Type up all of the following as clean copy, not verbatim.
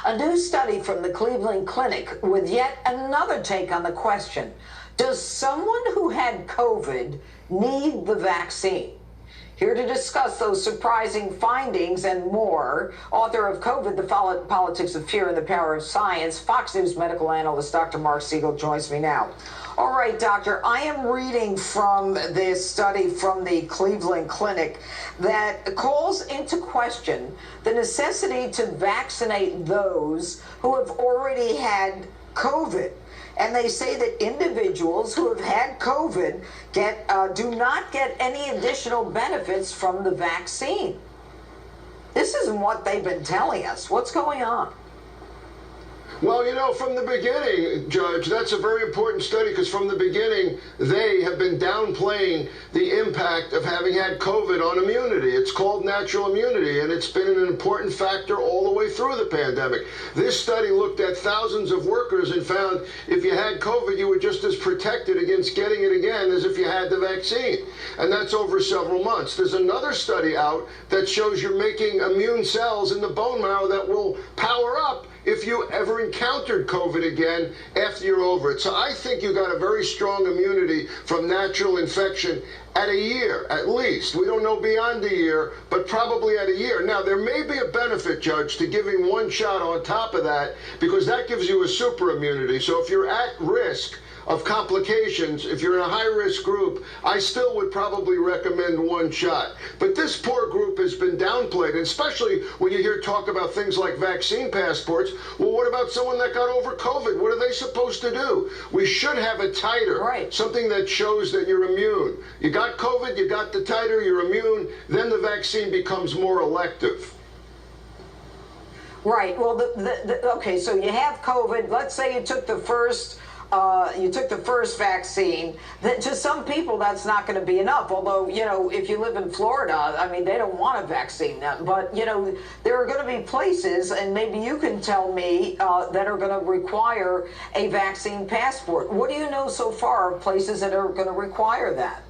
A new study from the Cleveland Clinic with yet another take on the question, does someone who had COVID need the vaccine? Here to discuss those surprising findings and more, author of COVID, the Politics of Fear and the Power of Science, Fox News medical analyst Dr. Mark Siegel joins me now. All right, doctor, I am reading from this study from the Cleveland Clinic that calls into question the necessity to vaccinate those who have already had COVID. And they say that individuals who have had COVID do not get any additional benefits from the vaccine. This isn't what they've been telling us. What's going on? Well, you know, from the beginning, Judge, that's a very important study because from the beginning, they have been downplaying the impact of having had COVID on immunity. It's called natural immunity, and it's been an important factor all the way through the pandemic. This study looked at thousands of workers and found if you had COVID, you were just as protected against getting it again as if you had the vaccine. And that's over several months. There's another study out that shows you're making immune cells in the bone marrow that will power up if you ever encountered COVID again after you're over it. So I think you got a very strong immunity from natural infection at a year, at least. We don't know beyond a year, but probably at a year. Now, there may be a benefit, Judge, to giving one shot on top of that, because that gives you a super immunity. So if you're at risk of complications, if you're in a high-risk group, I still would probably recommend one shot. But this poor group has been downplayed, and especially when you hear talk about things like vaccine passports. Well, what about someone that got over COVID? What are they supposed to do? We should have a titer, right, something that shows that you're immune. You got COVID, you got the titer, you're immune, then the vaccine becomes more elective. Right. Well, okay, so you have COVID. Let's say you took the first vaccine. To some people, that's not going to be enough. Although, you know, if you live in Florida, I mean, they don't want a vaccine. But, you know, there are going to be places, and maybe you can tell me, that are going to require a vaccine passport. What do you know so far of places that are going to require that?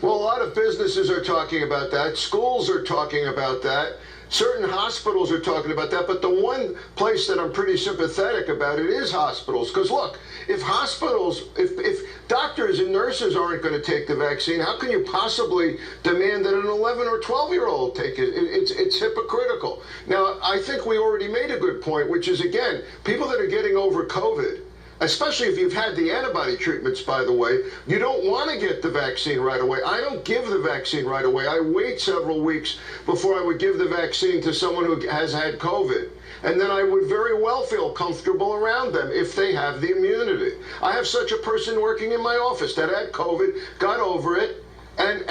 Well, a lot of businesses are talking about that. Schools are talking about that. Certain hospitals are talking about that, but the one place that I'm pretty sympathetic about it is hospitals. Because look, if hospitals, if doctors and nurses aren't going to take the vaccine, how can you possibly demand that an 11 or 12-year-old take it? It's hypocritical. Now, I think we already made a good point, which is, again, people that are getting over COVID, especially if you've had the antibody treatments, by the way, you don't want to get the vaccine right away. I don't give the vaccine right away. I wait several weeks before I would give the vaccine to someone who has had COVID. And then I would very well feel comfortable around them if they have the immunity. I have such a person working in my office that had COVID, got over it, and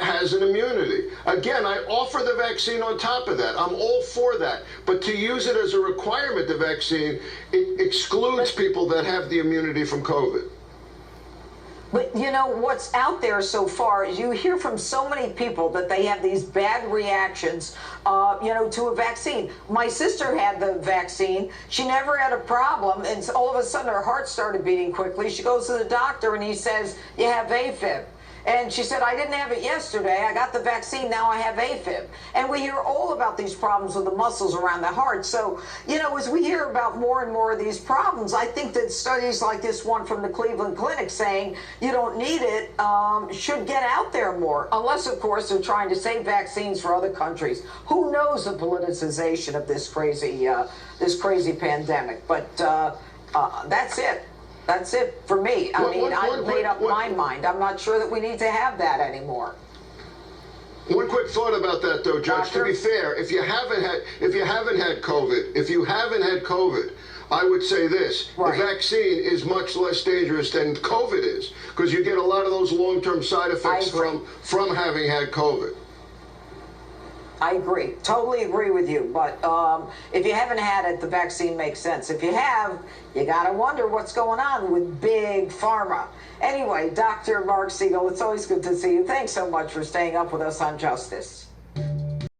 has an immunity. Again, I offer the vaccine on top of that. I'm all for that. But to use it as a requirement, the vaccine, it excludes people that have the immunity from COVID. But, you know, what's out there so far is you hear from so many people that they have these bad reactions, you know, to a vaccine. My sister had the vaccine. She never had a problem. And all of a sudden her heart started beating quickly. She goes to the doctor and he says, you have AFib. And she said, I didn't have it yesterday. I got the vaccine. Now I have AFib. And we hear all about these problems with the muscles around the heart. So, you know, as we hear about more and more of these problems, I think that studies like this one from the Cleveland Clinic saying you don't need it should get out there more. Unless, of course, they're trying to save vaccines for other countries. Who knows the politicization of this crazy pandemic? But that's it. That's it for me. I mean, I've made up my mind. I'm not sure that we need to have that anymore. One quick thought about that, though, Judge. Doctor? To be fair, if you haven't had COVID, I would say this: right, the vaccine is much less dangerous than COVID is, because you get a lot of those long-term side effects from having had COVID. I agree. Totally agree with you. But if you haven't had it, the vaccine makes sense. If you have, you got to wonder what's going on with big pharma. Anyway, Dr. Mark Siegel, it's always good to see you. Thanks so much for staying up with us on Justice.